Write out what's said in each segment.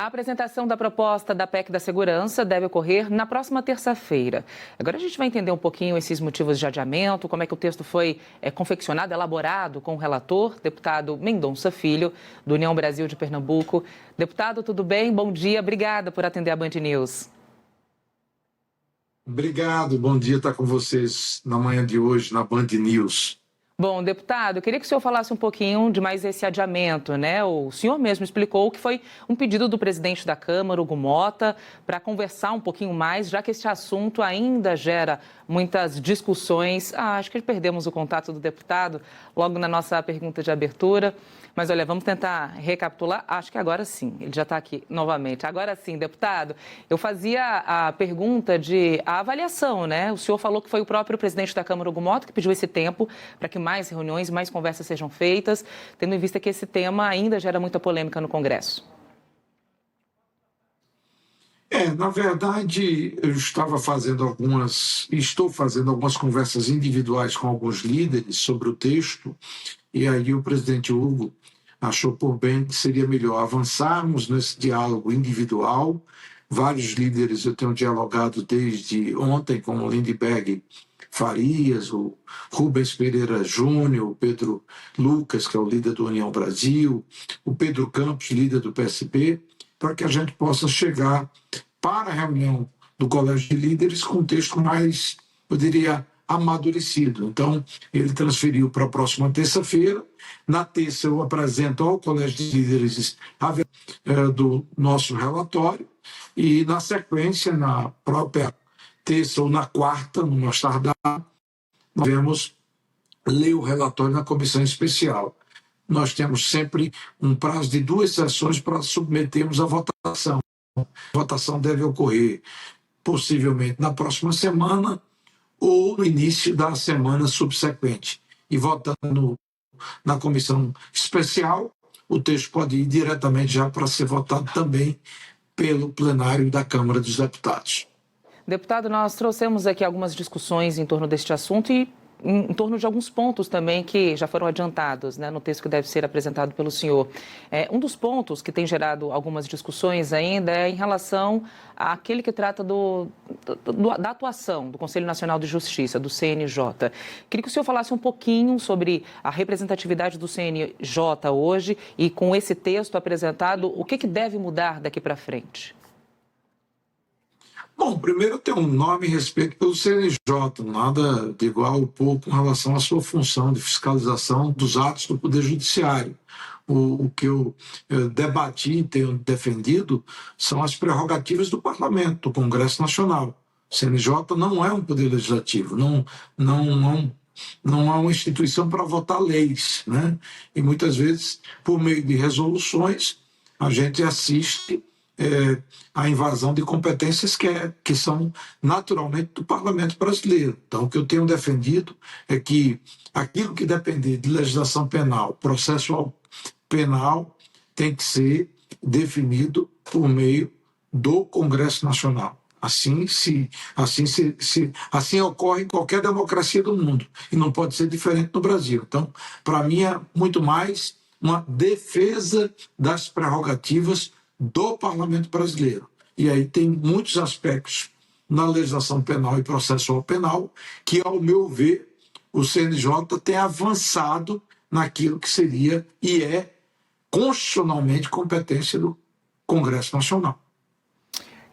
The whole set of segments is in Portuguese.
A apresentação da proposta da PEC da Segurança deve ocorrer na próxima terça-feira. Agora a gente vai entender um pouquinho esses motivos de adiamento, como é que o texto foi confeccionado, elaborado com o relator, deputado Mendonça Filho, do União Brasil de Pernambuco. Deputado, tudo bem? Bom dia, obrigada por atender a Band News. Obrigado, bom dia estar com vocês na manhã de hoje, na Band News. Bom, deputado, eu queria que o senhor falasse um pouquinho de mais esse adiamento, né? O senhor mesmo explicou que foi um pedido do presidente da Câmara, Hugo Motta, para conversar um pouquinho mais, já que este assunto ainda gera muitas discussões. Acho que perdemos o contato do deputado logo na nossa pergunta de abertura. Mas, olha, vamos tentar recapitular. Acho que agora sim, ele já está aqui novamente. Agora sim, deputado, eu fazia a pergunta de a avaliação, né? O senhor falou que foi o próprio presidente da Câmara, Hugo Motta, que pediu esse tempo para que mais reuniões, mais conversas sejam feitas, tendo em vista que esse tema ainda gera muita polêmica no Congresso. Na verdade, estou fazendo algumas conversas individuais com alguns líderes sobre o texto, e aí o presidente Hugo achou por bem que seria melhor avançarmos nesse diálogo individual. Vários líderes eu tenho dialogado desde ontem, como o Lindbergh Farias, o Rubens Pereira Júnior, o Pedro Lucas, que é o líder do União Brasil, o Pedro Campos, líder do PSB, para que a gente possa chegar para a reunião do Colégio de Líderes com um texto mais, eu diria, amadurecido. Então, ele transferiu para a próxima terça-feira. Na terça, eu apresento ao Colégio de Líderes a do nosso relatório e, na sequência, na própria terça ou na quarta, no mais tardar, nós vamos ler o relatório na comissão especial. Nós temos sempre um prazo de 2 sessões para submetermos à votação. A votação deve ocorrer possivelmente na próxima semana ou no início da semana subsequente. E votando na comissão especial, o texto pode ir diretamente já para ser votado também pelo plenário da Câmara dos Deputados. Deputado, nós trouxemos aqui algumas discussões em torno deste assunto e em torno de alguns pontos também que já foram adiantados, né, no texto que deve ser apresentado pelo senhor. Um dos pontos que tem gerado algumas discussões ainda é em relação àquele que trata da atuação do Conselho Nacional de Justiça, do CNJ. Queria que o senhor falasse um pouquinho sobre a representatividade do CNJ hoje e, com esse texto apresentado, o que deve mudar daqui para frente? Bom, primeiro tem um nome e respeito pelo CNJ, nada de igual ou pouco em relação à sua função de fiscalização dos atos do Poder Judiciário. O que eu debati e tenho defendido são as prerrogativas do Parlamento, do Congresso Nacional. O CNJ não é um poder legislativo, não é uma instituição para votar leis, né? E muitas vezes, por meio de resoluções, a gente assiste a invasão de competências que são naturalmente do Parlamento brasileiro. Então, o que eu tenho defendido é que aquilo que depender de legislação penal, processo penal, tem que ser definido por meio do Congresso Nacional. Assim ocorre em qualquer democracia do mundo e não pode ser diferente no Brasil. Então, para mim, é muito mais uma defesa das prerrogativas do Parlamento brasileiro. E aí tem muitos aspectos na legislação penal e processual penal que, ao meu ver, o CNJ tem avançado naquilo que seria e é constitucionalmente competência do Congresso Nacional.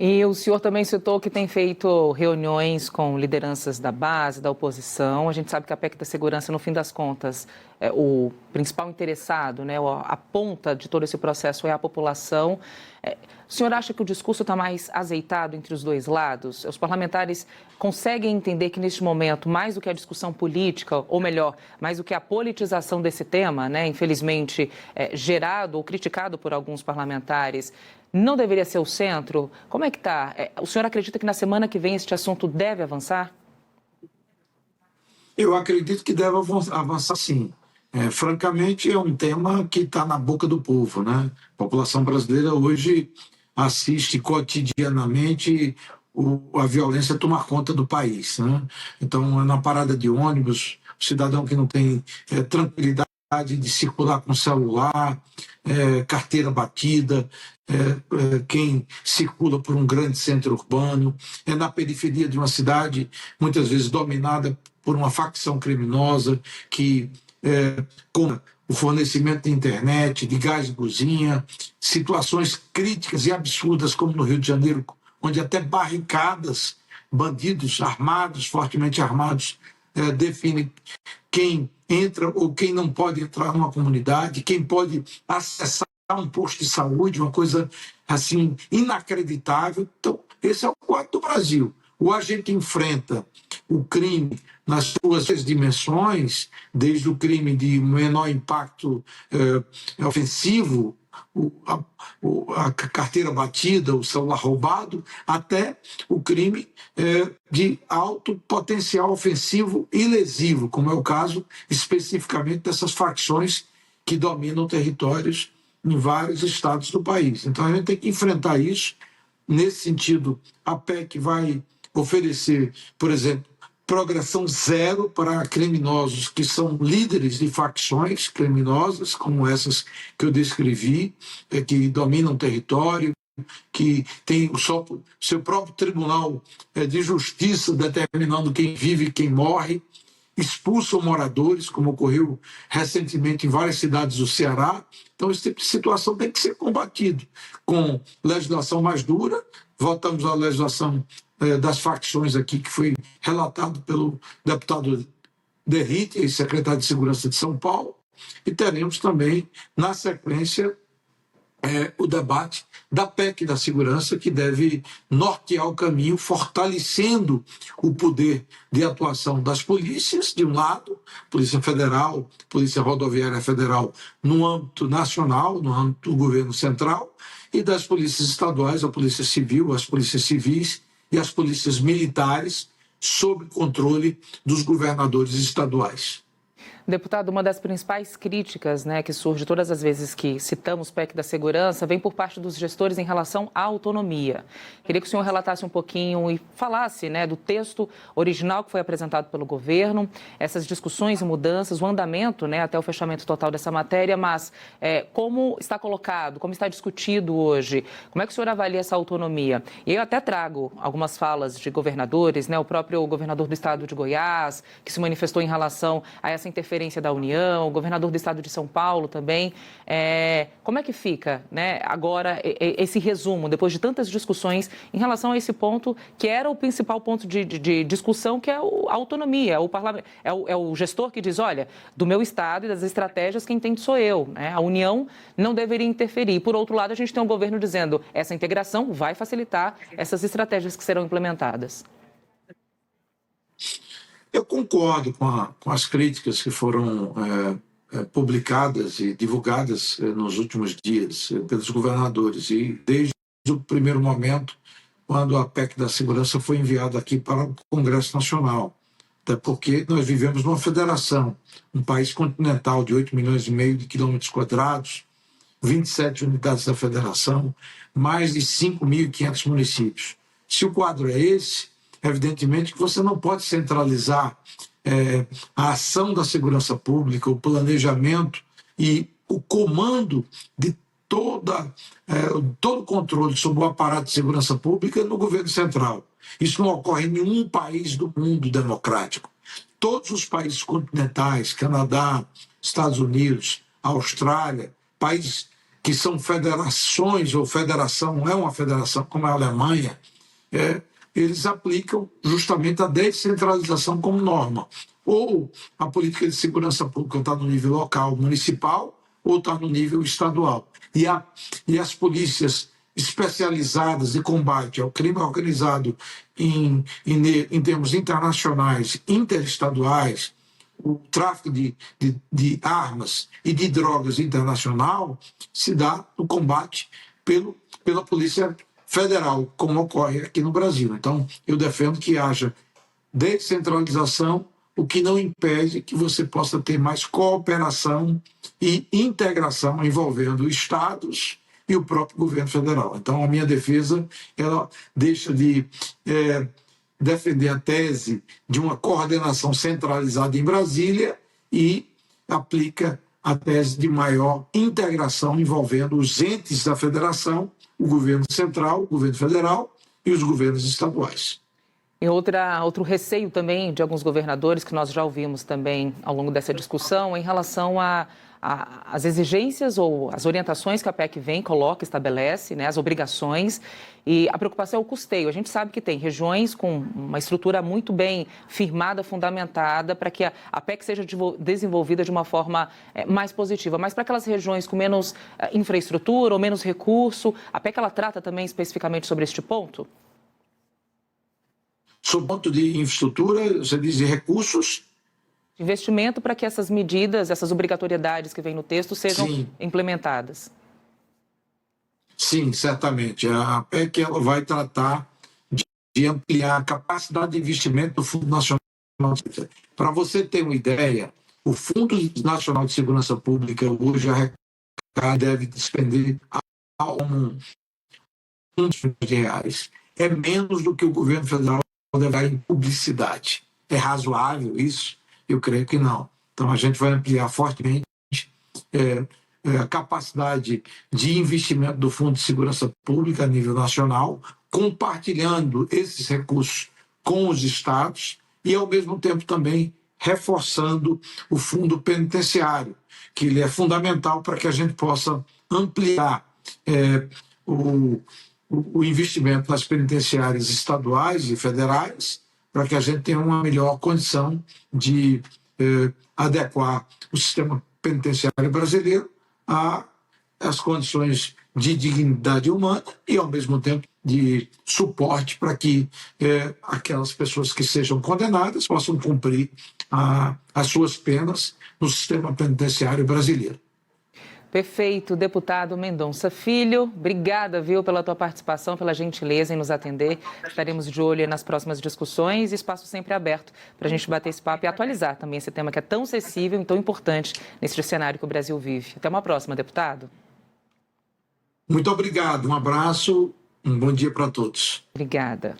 E o senhor também citou que tem feito reuniões com lideranças da base, da oposição. A gente sabe que a PEC da Segurança, no fim das contas, o principal interessado, né, a ponta de todo esse processo é a população. O senhor acha que o discurso está mais azeitado entre os dois lados? Os parlamentares conseguem entender que, neste momento, mais do que a discussão política, ou melhor, mais do que a politização desse tema, né, infelizmente gerado ou criticado por alguns parlamentares, não deveria ser o centro? Como é que está? O senhor acredita que na semana que vem este assunto deve avançar? Eu acredito que deve avançar sim. Francamente, é um tema que está na boca do povo, né? A população brasileira hoje assiste cotidianamente a violência tomar conta do país, né? Então, na parada de ônibus, o cidadão que não tem tranquilidade de circular com celular, carteira batida, quem circula por um grande centro urbano, na periferia de uma cidade, muitas vezes dominada por uma facção criminosa que com o fornecimento de internet, de gás de cozinha, situações críticas e absurdas como no Rio de Janeiro, onde até barricadas, bandidos armados, fortemente armados, definem quem entra ou quem não pode entrar numa comunidade, quem pode acessar um posto de saúde, uma coisa assim inacreditável. Então, esse é o quadro do Brasil. Ou a gente enfrenta o crime nas suas dimensões, desde o crime de menor impacto ofensivo, a carteira batida, o celular roubado, até o crime de alto potencial ofensivo e lesivo, como é o caso especificamente dessas facções que dominam territórios em vários estados do país. Então a gente tem que enfrentar isso. Nesse sentido, a PEC vai oferecer, por exemplo, progressão zero para criminosos que são líderes de facções criminosas, como essas que eu descrevi, que dominam território, que tem o seu próprio tribunal de justiça determinando quem vive e quem morre, expulsam moradores, como ocorreu recentemente em várias cidades do Ceará. Então, esse tipo de situação tem que ser combatido com legislação mais dura. Voltamos à legislação das facções aqui, que foi relatado pelo deputado Derrite, secretário de Segurança de São Paulo, e teremos também, na sequência, o debate da PEC da segurança, que deve nortear o caminho, fortalecendo o poder de atuação das polícias, de um lado, Polícia Federal, Polícia Rodoviária Federal, no âmbito nacional, no âmbito do governo central, e das polícias estaduais, a Polícia Civil, as polícias civis e as polícias militares, sob controle dos governadores estaduais. Deputado, uma das principais críticas, né, que surge todas as vezes que citamos PEC da segurança vem por parte dos gestores em relação à autonomia. Queria que o senhor relatasse um pouquinho e falasse, né, do texto original que foi apresentado pelo governo, essas discussões e mudanças, o andamento, né, até o fechamento total dessa matéria, mas como está colocado, como está discutido hoje, como é que o senhor avalia essa autonomia? E eu até trago algumas falas de governadores, né, o próprio governador do estado de Goiás, que se manifestou em relação a essa interferência da União, o governador do estado de São Paulo também. Como é que fica, né, agora esse resumo, depois de tantas discussões em relação a esse ponto, que era o principal ponto de discussão, que é a autonomia, o parlamento, é o gestor que diz, olha, do meu estado e das estratégias quem entende sou eu, né? A União não deveria interferir. Por outro lado, a gente tem um governo dizendo, essa integração vai facilitar essas estratégias que serão implementadas. Eu concordo com as críticas que foram publicadas e divulgadas nos últimos dias pelos governadores, e desde o primeiro momento, quando a PEC da segurança foi enviada aqui para o Congresso Nacional. Até porque nós vivemos numa federação, um país continental de 8,5 milhões de quilômetros quadrados, 27 unidades da federação, mais de 5.500 municípios. Se o quadro é esse, evidentemente que você não pode centralizar a ação da segurança pública, o planejamento e o comando de todo o controle sobre o aparato de segurança pública no governo central. Isso não ocorre em nenhum país do mundo democrático. Todos os países continentais, Canadá, Estados Unidos, Austrália, países que são federações, ou federação, não é uma federação como a Alemanha, eles aplicam justamente a descentralização como norma. Ou a política de segurança pública está no nível local, municipal, ou está no nível estadual. E as polícias especializadas de combate ao crime organizado em termos internacionais, interestaduais, o tráfico de armas e de drogas internacional se dá no combate pela Polícia Federal, como ocorre aqui no Brasil. Então, eu defendo que haja descentralização, o que não impede que você possa ter mais cooperação e integração envolvendo estados e o próprio governo federal. Então, a minha defesa, ela deixa de defender a tese de uma coordenação centralizada em Brasília e aplica a tese de maior integração envolvendo os entes da federação, o governo central, o governo federal e os governos estaduais. E outro receio também de alguns governadores, que nós já ouvimos também ao longo dessa discussão, em relação às exigências ou as orientações que a PEC coloca, estabelece, né, as obrigações, e a preocupação é o custeio. A gente sabe que tem regiões com uma estrutura muito bem firmada, fundamentada, para que a PEC seja desenvolvida de uma forma mais positiva. Mas para aquelas regiões com menos infraestrutura ou menos recurso, a PEC ela trata também especificamente sobre este ponto? Sob o ponto de infraestrutura, você diz de recursos? Investimento para que essas medidas, essas obrigatoriedades que vem no texto sejam implementadas. Sim, certamente. A PEC ela vai tratar de ampliar a capacidade de investimento do Fundo Nacional de Segurança. Para você ter uma ideia, o Fundo Nacional de Segurança Pública hoje deve despender R$ 1 bilhão. É menos do que o governo federal deve dar em publicidade. É razoável isso? Eu creio que não. Então, a gente vai ampliar fortemente a capacidade de investimento do Fundo de Segurança Pública a nível nacional, compartilhando esses recursos com os estados e, ao mesmo tempo, também reforçando o fundo penitenciário, que ele é fundamental para que a gente possa ampliar o investimento nas penitenciárias estaduais e federais, para que a gente tenha uma melhor condição de adequar o sistema penitenciário brasileiro às condições de dignidade humana e, ao mesmo tempo, de suporte para que aquelas pessoas que sejam condenadas possam cumprir as suas penas no sistema penitenciário brasileiro. Perfeito, deputado Mendonça Filho, obrigada, pela tua participação, pela gentileza em nos atender. Estaremos de olho nas próximas discussões e espaço sempre aberto para a gente bater esse papo e atualizar também esse tema que é tão sensível e tão importante nesse cenário que o Brasil vive. Até uma próxima, deputado. Muito obrigado, um abraço, um bom dia para todos. Obrigada.